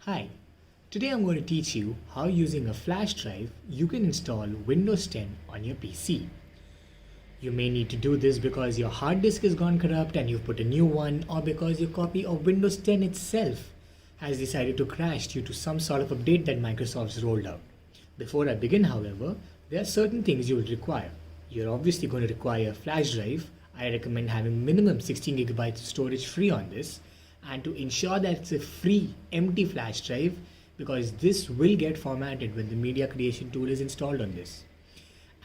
Hi, today I'm going to teach you how using a flash drive you can install Windows 10 on your PC. You may need to do this because your hard disk has gone corrupt and you've put a new one, or because your copy of Windows 10 itself has decided to crash due to some sort of update that Microsoft's rolled out. Before I begin, however, there are certain things you will require. You're obviously going to require a flash drive. I recommend having minimum 16 gigabytes of storage free on this, and to ensure that it's a free empty flash drive, because this will get formatted when the media creation tool is installed on this.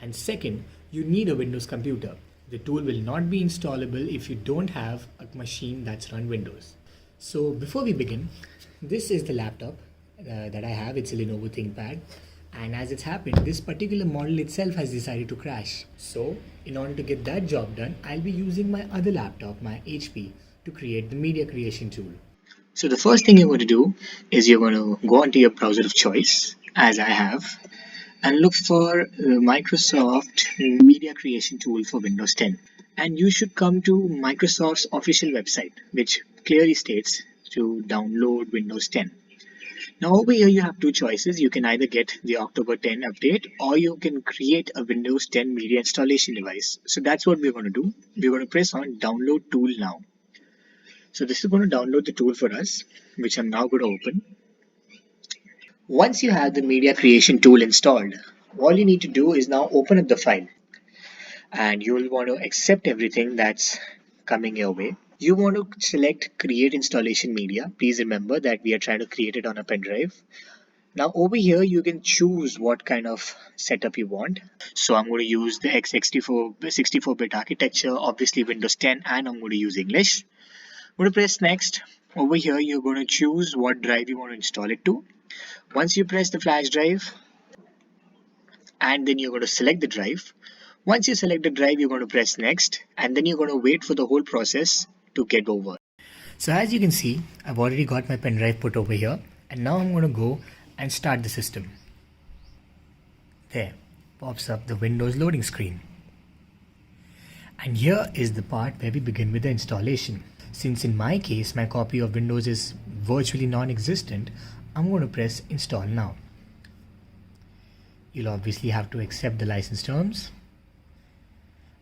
And second, you need a Windows computer. The tool will not be installable if you don't have a machine that's run Windows. So before we begin, this is the laptop that I have. It's a Lenovo ThinkPad. And as it's happened, this particular model itself has decided to crash. So in order to get that job done, I'll be using my other laptop, my HP, to create the media creation tool. So the first thing you're going to do is you're going to go onto your browser of choice, as I have, and look for the Microsoft Media Creation Tool for Windows 10. And you should come to Microsoft's official website, which clearly states to download Windows 10. Now over here you have two choices. You can either get the October 10 update, or you can create a Windows 10 media installation device. So that's what we're going to do. We're going to press on download tool now. So this is going to download the tool for us, which I'm now going to open. Once you have the media creation tool installed, all you need to do is now open up the file, and you will want to accept everything that's coming your way. You want to select create installation media. Please remember that we are trying to create it on a pen drive. Now over here you can choose what kind of setup you want. So I'm going to use the x64 64-bit architecture, obviously Windows 10, and I'm going to use English. I'm going to press next. Over here you're going to choose what drive you want to install it to. Once you press the flash drive, and then you're going to select the drive. Once you select the drive, you're going to press next, and then you're going to wait for the whole process to get over. So as you can see, I've already got my pen drive put over here, and now I'm going to go and start the system. There pops up the Windows loading screen. And here is the part where we begin with the installation. Since in my case my copy of Windows is virtually non-existent, I'm going to press install now. You'll obviously have to accept the license terms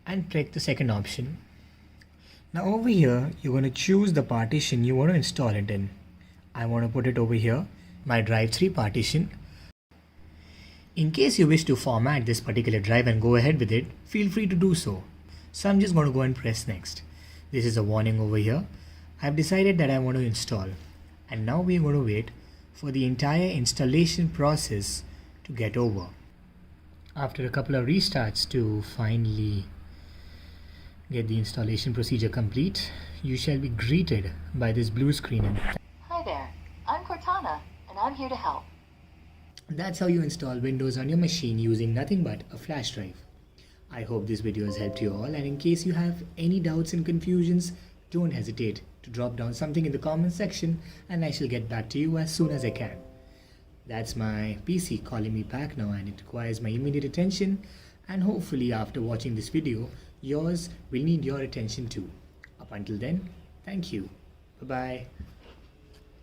and click the second option. Now over here you're going to choose the partition you want to install it in. I want to put it over here, my drive 3 partition. In case you wish to format this particular drive and go ahead with it, feel free to do so. So I'm just going to go and press next. This is a warning over here. I've decided that I want to install, and now we're going to wait for the entire installation process to get over. After a couple of restarts to finally get the installation procedure complete, you shall be greeted by this blue screen. Hi there, I'm Cortana, and I'm here to help. That's how you install Windows on your machine using nothing but a flash drive. I hope this video has helped you all, and in case you have any doubts and confusions, don't hesitate to drop down something in the comment section and I shall get back to you as soon as I can. That's my PC calling me back now, and it requires my immediate attention, and hopefully after watching this video, yours will need your attention too. Up until then, thank you. Bye-bye.